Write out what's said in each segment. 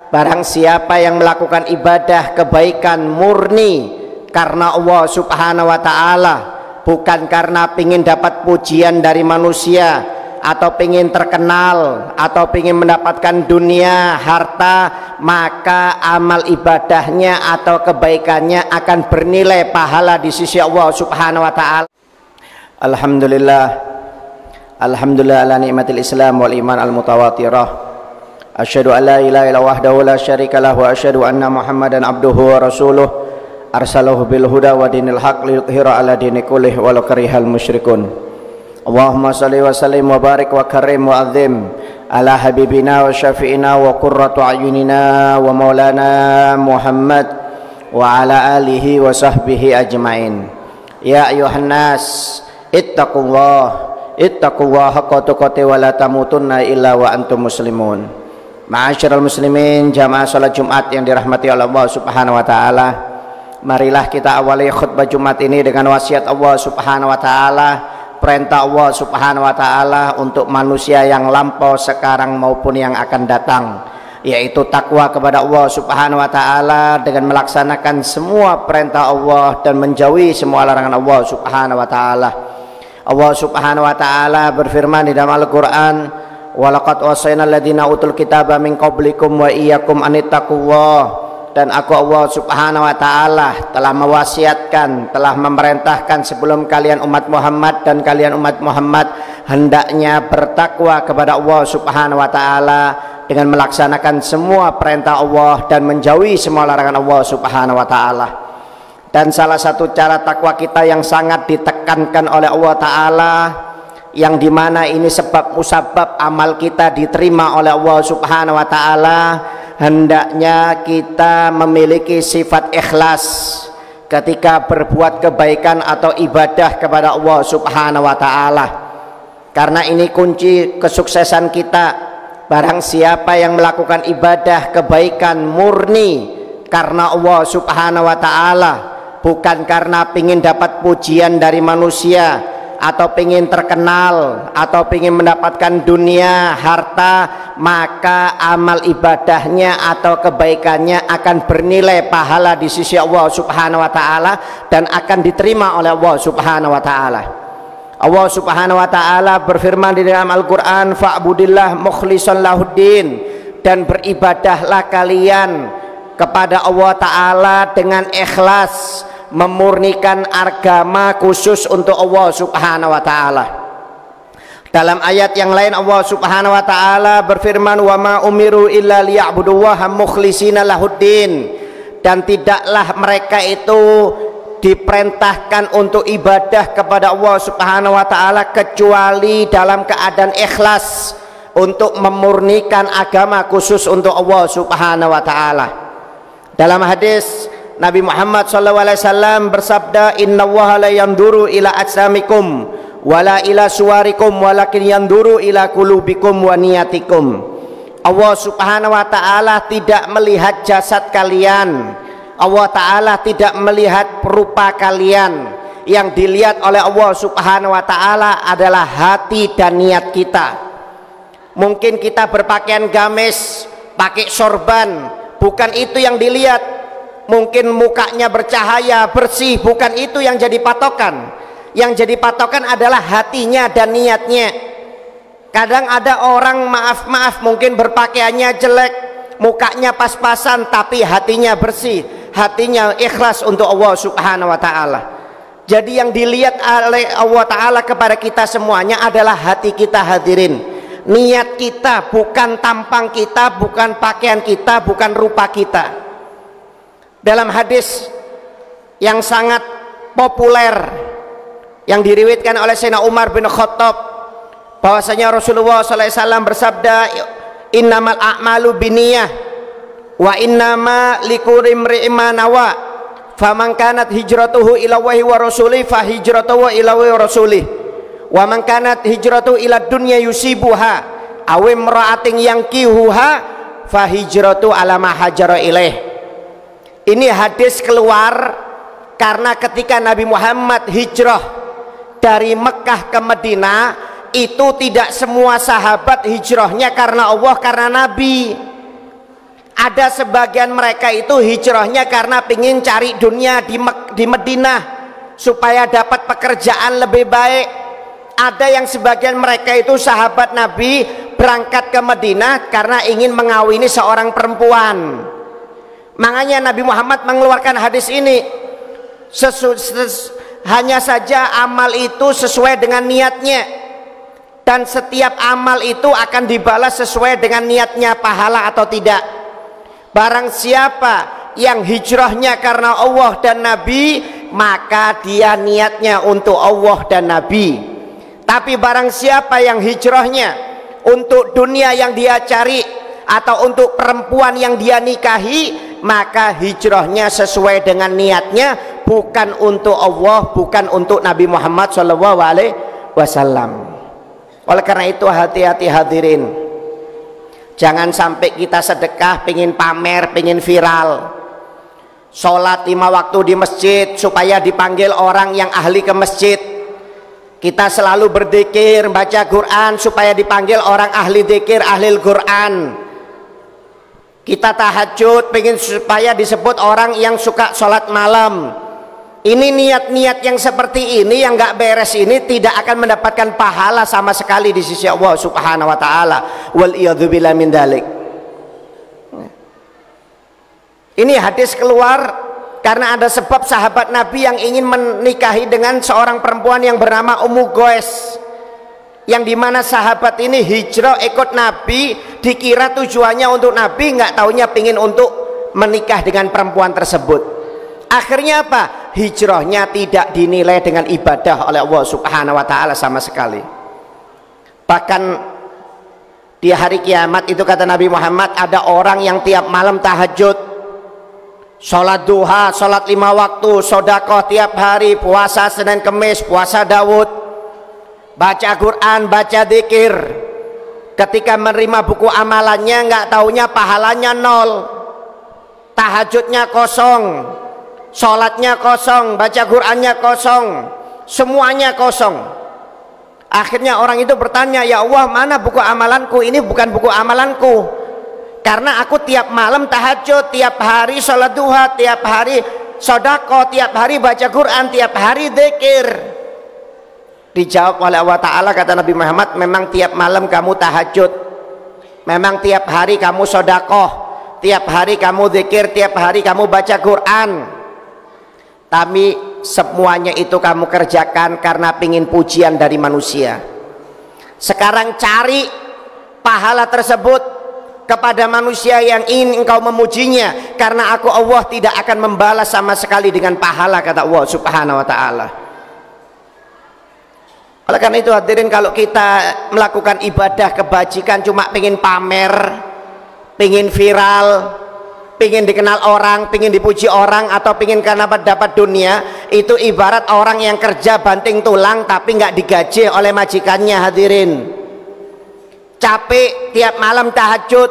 barang siapa yang melakukan ibadah kebaikan murni karena Allah Subhanahu wa ta'ala, bukan karena pingin dapat pujian dari manusia atau pingin terkenal atau pingin mendapatkan dunia, harta, maka amal ibadahnya atau kebaikannya akan bernilai pahala di sisi Allah Subhanahu wa ta'ala. Alhamdulillah, alhamdulillah ala nikmatil Islam wal iman al mutawatirah. Asyhadu an la ilaha illallah wahdahu la syarika lahu wa asyhadu anna Muhammadan abduhu wa rasuluh arsalahu bil huda wa dinil haq liyudhhira ala dini kullih walau karihal musyrikun. Allahumma salli wa sallim wa barik wa karim wa azim ala habibina wa syafi'ina wa qurratu ayunina wa maulana Muhammad wa ala alihi wa sahbihi ajmain. Ya ayuhan nas ittaqullah haqqa tuqatih wa la tamutunna illa wa antum muslimun. Ma'asyiral muslimin, jamaah salat Jumat yang dirahmati oleh Allah Subhanahu wa taala, marilah kita awali khutbah Jumat ini dengan wasiat Allah Subhanahu wa taala, perintah Allah Subhanahu wa taala untuk manusia yang lampau sekarang maupun yang akan datang, yaitu takwa kepada Allah Subhanahu wa taala dengan melaksanakan semua perintah Allah dan menjauhi semua larangan Allah Subhanahu wa taala. Allah Subhanahu wa taala berfirman di dalam Al-Qur'an, walaqad wasayna alladziina utul kitaba min qablikum wa iyyakum anittaqullah, dan aku Allah Subhanahu wa taala telah mewasiatkan, telah memerintahkan sebelum kalian umat Muhammad dan kalian umat Muhammad hendaknya bertakwa kepada Allah Subhanahu wa taala dengan melaksanakan semua perintah Allah dan menjauhi semua larangan Allah Subhanahu wa taala. Dan salah satu cara takwa kita yang sangat ditekankan oleh Allah taala, yang dimana ini sebab musabab amal kita diterima oleh Allah Subhanahu wa taala, hendaknya kita memiliki sifat ikhlas ketika berbuat kebaikan atau ibadah kepada Allah Subhanahu wa taala. Karena ini kunci kesuksesan kita. Barang siapa yang melakukan ibadah kebaikan murni karena Allah Subhanahu wa taala, bukan karena pingin dapat pujian dari manusia atau pingin terkenal atau pingin mendapatkan dunia, harta, maka amal ibadahnya atau kebaikannya akan bernilai pahala di sisi Allah Subhanahu wa taala dan akan diterima oleh Allah Subhanahu wa taala. Allah Subhanahu wa taala berfirman di dalam Al-Qur'an, fa'budillah mukhlishan lahuddin, dan beribadahlah kalian kepada Allah taala dengan ikhlas, memurnikan agama khusus untuk Allah Subhanahu wa taala. Dalam ayat yang lain Allah Subhanahu wa taala berfirman, wa ma umiru illa liya'budullaha mukhlishina lahuddin, dan tidaklah mereka itu diperintahkan untuk ibadah kepada Allah Subhanahu wa taala kecuali dalam keadaan ikhlas untuk memurnikan agama khusus untuk Allah Subhanahu wa taala. Dalam hadis Nabi Muhammad SAW bersabda, innallaha la yanduru ila ajsamikum wala ila suwarikum walakin yanduru ila qulubikum wa niyatikum. Allah Subhanahu wa taala tidak melihat jasad kalian, Allah taala tidak melihat rupa kalian. Yang dilihat oleh Allah Subhanahu wa taala adalah hati dan niat kita. Mungkin kita berpakaian gamis, pakai sorban, bukan itu yang dilihat. Mungkin mukanya bercahaya, bersih, bukan itu yang jadi patokan. Yang jadi patokan adalah hatinya dan niatnya. Kadang ada orang maaf mungkin berpakaiannya jelek, mukanya pas-pasan, tapi hatinya bersih, hatinya ikhlas untuk Allah Subhanahu wa taala. Jadi yang dilihat oleh Allah taala kepada kita semuanya adalah hati kita, hadirin. Niat kita, bukan tampang kita, bukan pakaian kita, bukan rupa kita. Dalam hadis yang sangat populer yang diriwayatkan oleh Sayyidina Umar bin Khattab, bahwasanya Rasulullah SAW bersabda, innamal a'malu binniyah wa innama likulli imri'in ma nawa, faman kanat hijratuhu ila Allahi wa rasulih fa hijratuhu ila Allahi wa rasulih, wa man kanat hijratuhu ila dunya yusibuha aw imra'atin yankihuha fa hijratu ala ma hajara ilaih. Ini hadis keluar karena ketika Nabi Muhammad hijrah dari Mekah ke Madinah, itu tidak semua sahabat hijrahnya karena Allah, karena Nabi. Ada sebagian mereka itu hijrahnya karena pingin cari dunia di Madinah supaya dapat pekerjaan lebih baik. Ada yang sebagian mereka itu sahabat Nabi berangkat ke Madinah karena ingin mengawini seorang perempuan. Makanya Nabi Muhammad mengeluarkan hadis ini. Hanya saja amal itu sesuai dengan niatnya, dan setiap amal itu akan dibalas sesuai dengan niatnya, pahala atau tidak. Barang siapa yang hijrahnya karena Allah dan Nabi, maka dia niatnya untuk Allah dan Nabi. Tapi barang siapa yang hijrahnya untuk dunia yang dia cari atau untuk perempuan yang dia nikahi, maka hijrahnya sesuai dengan niatnya, bukan untuk Allah, bukan untuk Nabi Muhammad SAW. Oleh karena itu hati-hati hadirin, jangan sampai kita sedekah pengen pamer, pengen viral. Sholat 5 waktu di masjid supaya dipanggil orang yang ahli ke masjid. Kita selalu berzikir, baca Quran supaya dipanggil orang ahli zikir, ahli Quran. Kita tahajud pengen supaya disebut orang yang suka sholat malam. Ini niat-niat yang seperti ini yang nggak beres ini tidak akan mendapatkan pahala sama sekali di sisi Allah Subhanahu wa taala. Wal iyadzubillah min dzalik. Ini hadis keluar karena ada sebab sahabat Nabi yang ingin menikahi dengan seorang perempuan yang bernama Ummu Goes, yang dimana sahabat ini hijrah ikut Nabi, dikira tujuannya untuk Nabi, nggak taunya pingin untuk menikah dengan perempuan tersebut. Akhirnya apa? Hijrahnya tidak dinilai dengan ibadah oleh Allah Subhanahu wa taala sama sekali. Bahkan di hari kiamat itu kata Nabi Muhammad, ada orang yang tiap malam tahajud, sholat duha, sholat 5 waktu, sodakoh tiap hari, puasa Senin Kemis, puasa Daud, baca Quran, baca zikir. Ketika menerima buku amalannya nggak taunya pahalanya 0, tahajudnya kosong, sholatnya kosong, baca Qurannya kosong, semuanya kosong. Akhirnya orang itu bertanya, ya Allah, mana buku amalanku? Ini bukan buku amalanku, karena aku tiap malam tahajud, tiap hari sholat duha, tiap hari sodako, tiap hari baca Quran, tiap hari zikir. Dijawab oleh Allah Ta'ala, kata Nabi Muhammad, memang tiap malam kamu tahajud, memang tiap hari kamu sodakoh, tiap hari kamu zikir, tiap hari kamu baca Quran, tapi semuanya itu kamu kerjakan karena pingin pujian dari manusia. Sekarang cari pahala tersebut kepada manusia yang ingin engkau memujinya, karena aku Allah tidak akan membalas sama sekali dengan pahala, kata Allah Subhanahu wa taala. Oleh karena itu hadirin, kalau kita melakukan ibadah kebajikan cuma pengen pamer, pengen viral, pengen dikenal orang, pengen dipuji orang, atau pengen karena dapat dunia, itu ibarat orang yang kerja banting tulang tapi nggak digaji oleh majikannya. Hadirin, capek tiap malam tahajud,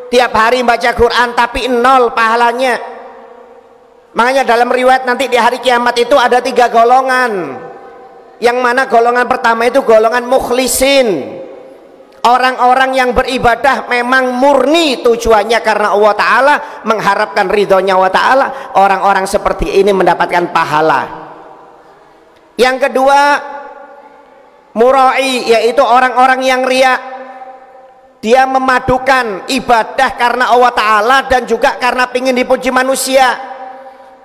tiap hari baca Quran, tapi 0 pahalanya. Makanya dalam riwayat nanti di hari kiamat itu ada 3 golongan, yang mana golongan pertama itu golongan mukhlisin, orang-orang yang beribadah memang murni tujuannya karena Allah Ta'ala, mengharapkan ridhonya Allah Ta'ala. Orang-orang seperti ini mendapatkan pahala. Yang kedua, murai, yaitu orang-orang yang riya. Dia memadukan ibadah karena Allah Ta'ala dan juga karena pingin dipuji manusia.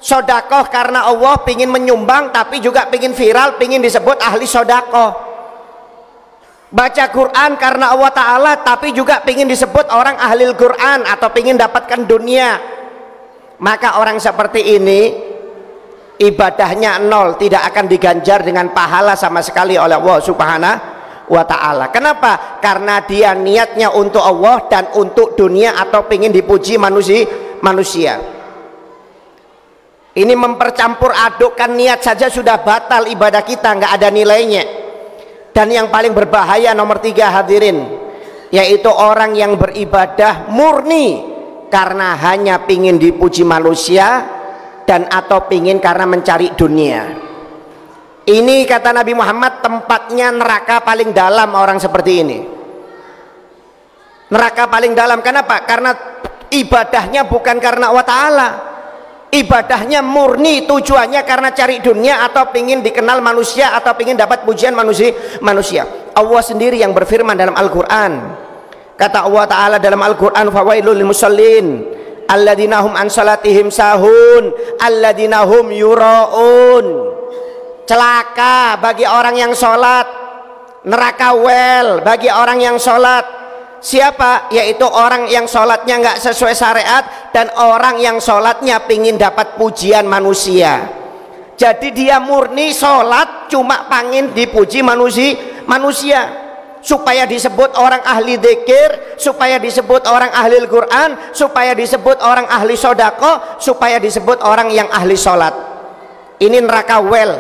Sodakoh karena Allah, pingin menyumbang, tapi juga pingin viral, pingin disebut ahli sodakoh. Baca Quran karena Allah Ta'ala, tapi juga pingin disebut orang ahli Quran atau pingin dapatkan dunia. Maka orang seperti ini ibadahnya 0, tidak akan diganjar dengan pahala sama sekali oleh Allah Subhanahu wa ta'ala. Kenapa? Karena dia niatnya untuk Allah dan untuk dunia atau pingin dipuji manusia. Ini mempercampur adukkan niat saja sudah batal ibadah kita, nggak ada nilainya. Dan yang paling berbahaya nomor 3 hadirin, yaitu orang yang beribadah murni karena hanya pingin dipuji manusia dan atau pingin karena mencari dunia. Ini kata Nabi Muhammad tempatnya neraka paling dalam orang seperti ini. Neraka paling dalam. Kenapa? Karena ibadahnya bukan karena Allah Ta'ala, ibadahnya murni tujuannya karena cari dunia atau ingin dikenal manusia atau ingin dapat pujian manusia. Allah sendiri yang berfirman dalam Al-Quran, kata Allah Ta'ala dalam Al-Quran, fawailul lil musallin alladzina hum an salatihim sahun alladzina hum yuraun. Celaka bagi orang yang sholat, neraka well bagi orang yang sholat. Siapa? Yaitu orang yang sholatnya nggak sesuai syariat dan orang yang sholatnya pingin dapat pujian manusia. Jadi dia murni sholat cuma pengen dipuji manusia, supaya disebut orang ahli dzikir, supaya disebut orang ahli Al-Quran, supaya disebut orang ahli sodako, supaya disebut orang yang ahli sholat. Ini neraka well.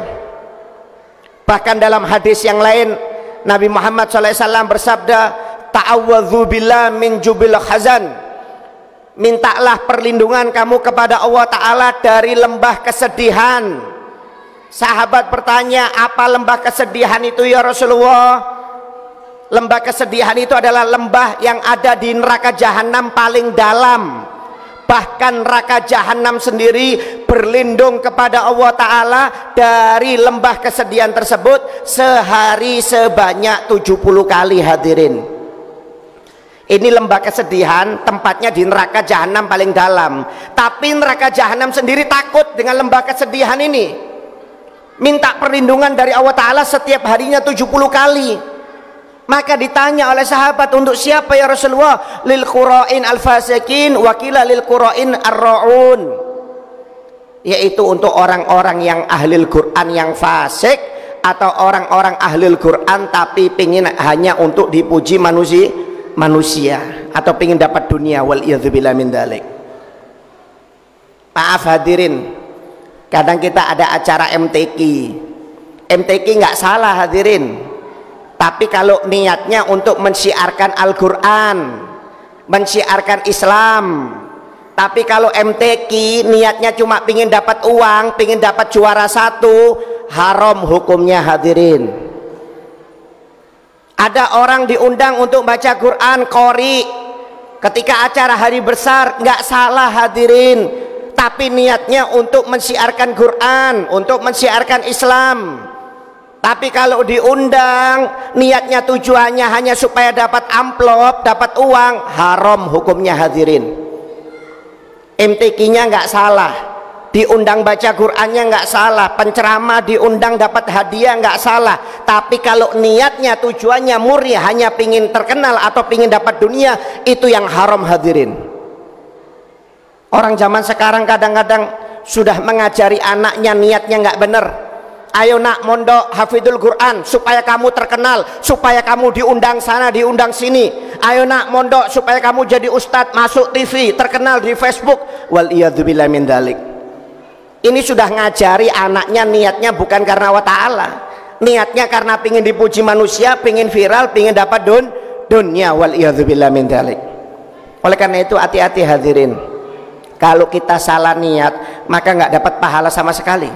Bahkan dalam hadis yang lain Nabi Muhammad SAW bersabda, ta'awwadzu billah min jubil khazan, mintalah perlindungan kamu kepada Allah Ta'ala dari lembah kesedihan. Sahabat bertanya, apa lembah kesedihan itu ya Rasulullah? Lembah kesedihan itu adalah lembah yang ada di neraka jahanam paling dalam. Bahkan neraka jahanam sendiri berlindung kepada Allah Ta'ala dari lembah kesedihan tersebut sehari sebanyak 70 kali. Hadirin, ini lembah kesedihan tempatnya di neraka jahanam paling dalam, tapi neraka jahanam sendiri takut dengan lembah kesedihan ini, minta perlindungan dari Allah Ta'ala setiap harinya 70 kali. Maka ditanya oleh sahabat, untuk siapa ya Rasulullah? Lil qura'in al-fasikin wakila lil qura'in ar-ra'un, yaitu untuk orang-orang yang ahli Al-Quran yang fasik atau orang-orang ahli Al-Quran tapi pingin hanya untuk dipuji manusia atau pingin dapat dunia. Waliyadzubillah min dalik. Maaf hadirin, kadang kita ada acara MTQ nggak salah hadirin, tapi kalau niatnya untuk mensyiarkan Al-Quran, mensyiarkan Islam. Tapi kalau MTQ niatnya cuma pingin dapat uang, pingin dapat juara satu, haram hukumnya hadirin. Ada orang diundang untuk baca Quran qori ketika acara hari besar, nggak salah hadirin, tapi niatnya untuk mensyiarkan Quran, untuk mensyiarkan Islam. Tapi kalau diundang niatnya tujuannya hanya supaya dapat amplop, dapat uang, haram hukumnya hadirin. MTQ-nya nggak salah, diundang baca Qurannya nggak salah, penceramah diundang dapat hadiah nggak salah. Tapi kalau niatnya tujuannya murni hanya pingin terkenal atau pingin dapat dunia, itu yang haram hadirin. Orang zaman sekarang kadang-kadang sudah mengajari anaknya niatnya nggak benar. Ayo nak mondok hafidul Quran supaya kamu terkenal, supaya kamu diundang sana diundang sini. Ayo nak mondok supaya kamu jadi ustadz, masuk TV, terkenal di Facebook. Waliyadzubillah min dalik. Ini sudah ngajari anaknya niatnya bukan karena Allah Ta'ala, niatnya karena pingin dipuji manusia, pingin viral, pingin dapat dunia. Waliyadzubillah min dalik. Oleh karena itu hati-hati hadirin, kalau kita salah niat maka nggak dapat pahala sama sekali.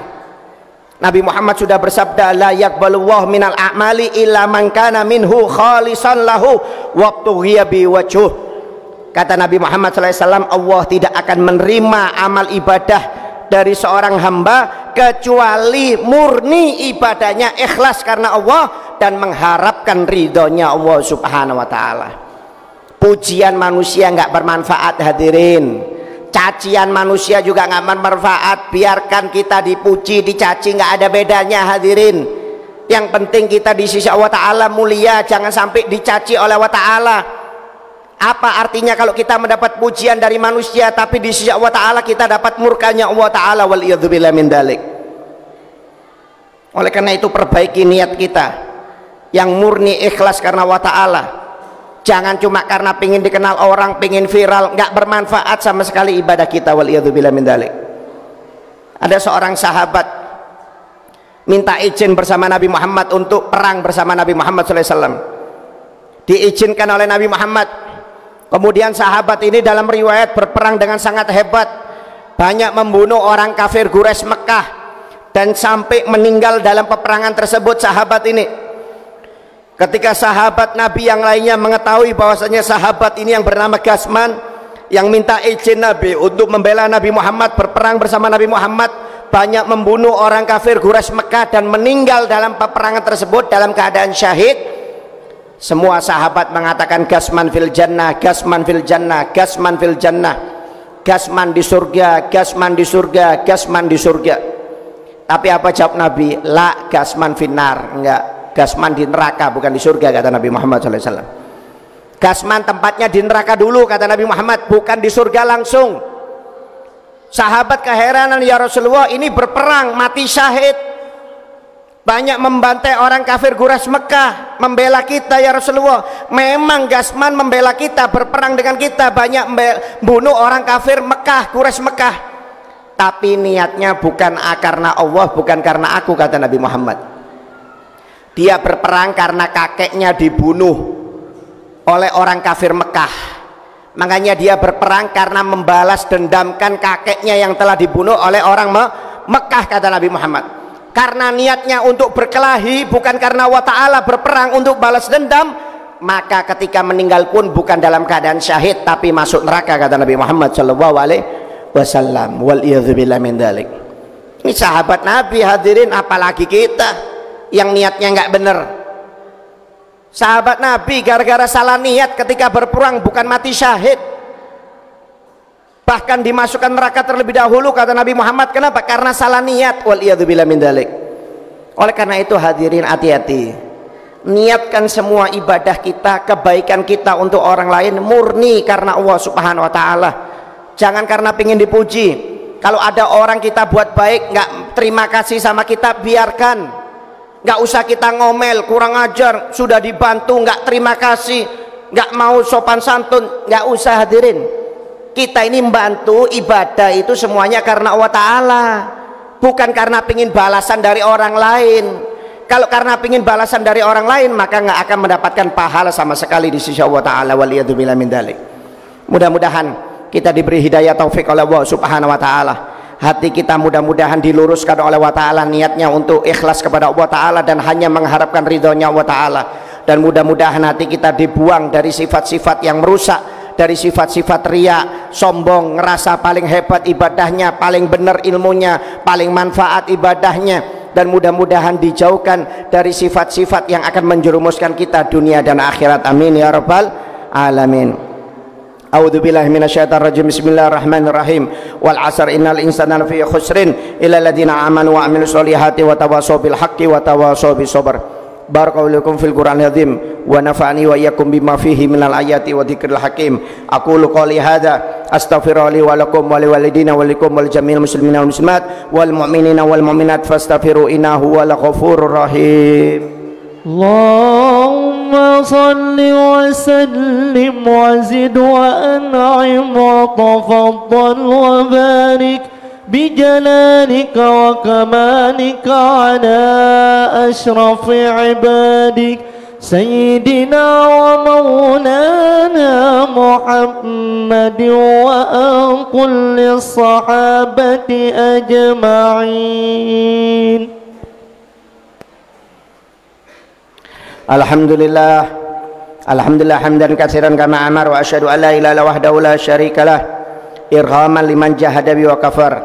Nabi Muhammad sudah bersabda, la yaqbalullahu minal a'mali illa man kana minhu khalisan lahu wabtughiya bi wajhuh. Kata Nabi Muhammad SAW, Allah tidak akan menerima amal ibadah dari seorang hamba kecuali murni ibadahnya ikhlas karena Allah dan mengharapkan ridhonya Allah Subhanahu wa Ta'ala. Pujian manusia nggak bermanfaat hadirin, cacian manusia juga nggak bermanfaat. Biarkan kita dipuji, dicaci, nggak ada bedanya hadirin. Yang penting kita di sisi Allah Ta'ala mulia, jangan sampai dicaci oleh Allah Ta'ala. Apa artinya kalau kita mendapat pujian dari manusia tapi di sisi Allah Ta'ala kita dapat murkanya Allah Ta'ala? Waliyadzubillah min dalik. Oleh karena itu perbaiki niat kita yang murni ikhlas karena Allah Ta'ala. Jangan cuma karena pingin dikenal orang, pingin viral, nggak bermanfaat sama sekali ibadah kita. Waliyadzubillah min dalik. Ada seorang sahabat minta izin bersama Nabi Muhammad untuk perang bersama Nabi Muhammad SAW. Diizinkan oleh Nabi Muhammad. Kemudian sahabat ini dalam riwayat berperang dengan sangat hebat, banyak membunuh orang kafir Quraisy Mekah dan sampai meninggal dalam peperangan tersebut sahabat ini. Ketika sahabat Nabi yang lainnya mengetahui bahwasanya sahabat ini yang bernama Gasman yang minta izin Nabi untuk membela Nabi Muhammad, berperang bersama Nabi Muhammad, banyak membunuh orang kafir Quraisy Mekah dan meninggal dalam peperangan tersebut dalam keadaan syahid. Semua sahabat mengatakan gasman fil jannah, gasman fil jannah, gasman fil jannah, gasman di surga, gasman di surga, gasman di surga. Tapi apa jawab Nabi? La gasman finnar, enggak, gasman di neraka, bukan di surga, kata Nabi Muhammad SAW. Gasman tempatnya di neraka dulu, kata Nabi Muhammad, bukan di surga langsung. Sahabat keheranan, ya Rasulullah, ini berperang mati syahid, banyak membantai orang kafir Quraisy Mekah, membela kita ya Rasulullah. Memang gasman membela kita, berperang dengan kita, banyak membunuh orang kafir Mekah, Quraisy Mekah, tapi niatnya bukan karena Allah, bukan karena aku, kata Nabi Muhammad. Dia berperang karena kakeknya dibunuh oleh orang kafir Mekah, makanya dia berperang karena membalas dendamkan kakeknya yang telah dibunuh oleh orang Mekah, kata Nabi Muhammad. Karena niatnya untuk berkelahi, bukan karena Allah Ta'ala, berperang untuk balas dendam, maka ketika meninggal pun bukan dalam keadaan syahid, tapi masuk neraka, kata Nabi Muhammad Shallallahu Alaihi Wasallam. Waliyadzubillah min dzalik. Ini sahabat Nabi, hadirin, apalagi kita yang niatnya nggak bener. Sahabat Nabi gara-gara salah niat ketika berperang bukan mati syahid, bahkan dimasukkan neraka terlebih dahulu, kata Nabi Muhammad. Kenapa? Karena salah niat. Waliyadzubillah min dzalik. Oleh karena itu hadirin, hati-hati, niatkan semua ibadah kita, kebaikan kita untuk orang lain murni karena Allah Subhanahu wa Ta'ala. Jangan karena pengen dipuji. Kalau ada orang kita buat baik nggak terima kasih sama kita, biarkan. Nggak usah kita ngomel, kurang ajar, sudah dibantu nggak terima kasih, nggak mau sopan santun, nggak usah, hadirin. Kita ini membantu ibadah itu semuanya karena Allah Ta'ala, bukan karena pingin balasan dari orang lain. Kalau karena pingin balasan dari orang lain, maka nggak akan mendapatkan pahala sama sekali di sisi Allah Ta'ala. Waliyadzubillah min dzalik. Mudah-mudahan kita diberi hidayah taufik oleh Allah Subhanahu wa Ta'ala. Hati kita mudah-mudahan diluruskan oleh Allah Ta'ala, niatnya untuk ikhlas kepada Allah Ta'ala dan hanya mengharapkan ridhonya Allah Ta'ala. Dan mudah-mudahan hati kita dibuang dari sifat-sifat yang merusak, dari sifat-sifat riya, sombong, ngerasa paling hebat ibadahnya, paling benar ilmunya, paling manfaat ibadahnya. Dan mudah-mudahan dijauhkan dari sifat-sifat yang akan menjerumuskan kita dunia dan akhirat. Amin ya rabbal alamin. A'udzu billahi minasyaitonir rajim. Bismillahirrahmanirrahim. Wal 'asr innal insana lafi khusrin illa alladziina aamanu wa 'amilus solihati wa tawashaw bil haqqi wa tawashaw bis sabr. Barakallahu fil Qur'anil azim wa nafa'ani wa iyyakum bima fihi minal ayati wa dzikril hakim. Aqulu qouli hadza astaghfirullahi wa lakum wa liwalidina wa likum wal jami'il muslimina wal muslimat wal mu'minina wal mu'minat fastaghfiru innahu wal ghafurur rahim. Allahumma salli wa sallim wa zid wa an'im wa tafaddal wa barik bijalalika wa kamalika ala ashrafi ibadik sayyidina wa maulana Muhammad wa an kulli sahabati ajma'in. Alhamdulillah, alhamdulillah hamdan katsiran kama amar, wa asyhadu an la ilaha illallah wahdahu la syarikalah irhaman liman jahada bi wa kafar,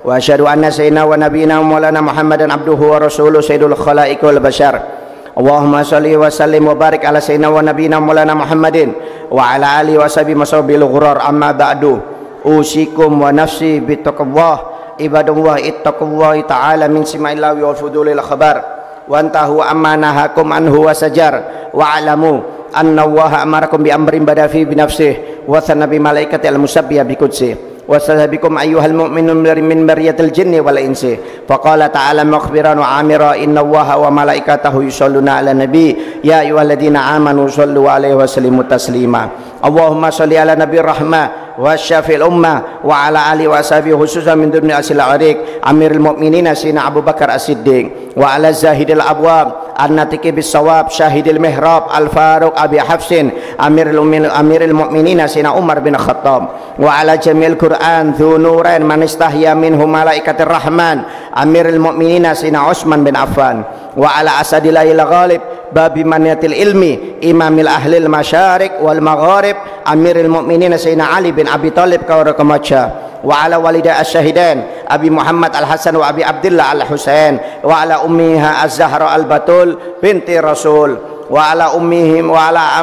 wa asyhadu anna sayyidina wa nabiyyina maulana Muhammadan abduhu wa rasuluhu sayyidul khalaiqi wal bashar. Allahumma shalli wa sallim wa barik ala sayyidina wa nabiyyina maulana Muhammadin wa ala alihi wa sahbihi masabil ghurar. Amma ba'du, usikum wa nafsi bittaqwallah. Ibadallah ittaqullaha ta'ala min simaillahi wal fudulil khabar wantahu amma nahakum anhu wa sajar wa alamu anna allaha amarakum bi amrin bada fi binafsih wa sanna bi malaikati al musabbiha bi qudsi wa salabikum ayyuhal mu'minun min baryatil jinni wal insi faqala ta'ala makhbiran wa amira inna allaha wa malaikatahu yusholluna ala nabi ya ayyuhalladzina amanu shollu alaihi wa sallimu taslima. Allahumma sholli ala nabi rahmah wa syafi'il ummah wa ala alihi wa sahbihi khususan min durni asil arik amirul mu'minina sina Abu Bakar as-Siddiq wa ala zahidil abwab an-natiqi bis-shawab syahidil mihrab al-faruq abi hafsin amiril mu'minin sayyidina Umar bin Khattab wa ala jamil Qur'an dzu nurain man istahya minhu malaikatir rahman amiril mu'minin sayyidina Utsman bin Affan wa ala asadillahil ghalib babi maniatil ilmi imamil ahlil masyarik wal magharib amiril mu'minin sayyidina Ali bin Abi Thalib kawrakamatcha wa ala walidah asy-syahidain Abi Muhammad Al-Hasan wa Abi Abdullah Al-Husain wa ala ummiha Az-Zahra Al-Batul binti Rasul wa ala ummihim wa ala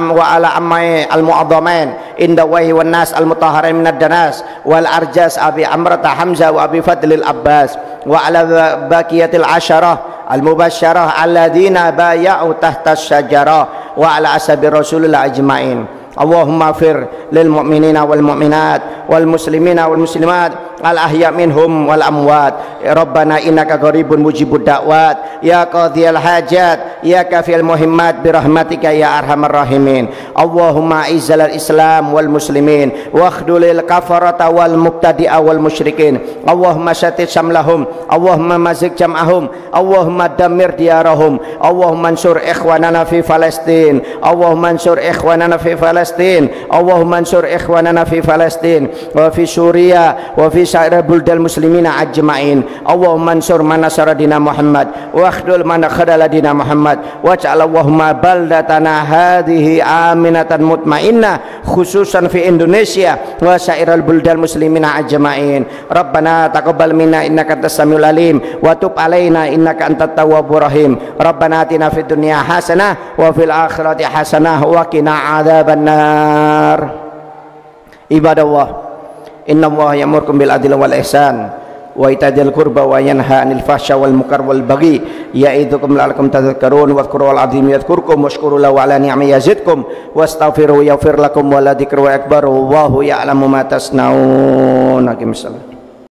ammai al-mu'adhamain inda wahi wan nas al-mutahharin minad danas wal arjas Abi Amrata Hamzah wa Abi Fadlil Abbas wa ala baqiyatil asyarah al-mubasysyarah alladhina bay'u tahta asy-syajarah wa ala ashabi Rasulillah ajmain. Allahumma fir lil mu'minina wal mu'minat wal muslimina wal muslimat al ahya minhum wal amwat. Rabbana innaka qaribun mujibud da'wat ya qadhiyal hajat ya kafil muhimmat bi rahmatika ya arhamar rahimin. Allahumma izzal islam wal muslimin wa akhdulil kafarata wal mubtadi'a wal musyrikin. Allahumma syatit samlahum Allahumma mazik jam'ahum Allahumma dammir diyarahum Allahumma ansur ikhwanana fi Palestin Allahumma ansur ikhwanana fi Palestin Allahumma ansur ikhwanana fi Palestin wa fi Suriah wa fi sa'ir buldal muslimina ajma'in. Allahumma ansur man nasara dina Muhammad wa akhdul man khadala dina Muhammad waj'al Allahumma baldatana hadhihi aminatan mutmainnah khususan fi Indonesia wa sa'iral buldal muslimina ajma'in. Rabbana taqabbal minna innaka antas samiul alim wa tub alaina innaka antat tawwabur rahim. Rabbana atina fid dunya hasanah wa fil akhirati hasanah wa qina adzabannar. Ibadallah, innallaha ya'murukum bil adli wal ihsan wa ita'il qurba wa yanha 'anil fahsya wal munkar wal baghi ya'idzukum la'allakum tadhakkarun wadhkurul 'azim yadhkurkum washkuru lahu 'ala ni'amihi yazidkum wastaghfiruhu yaghfir lakum wa la dzikru akbar wallahu ya'lamu ma tasnaun. Aqimissalam.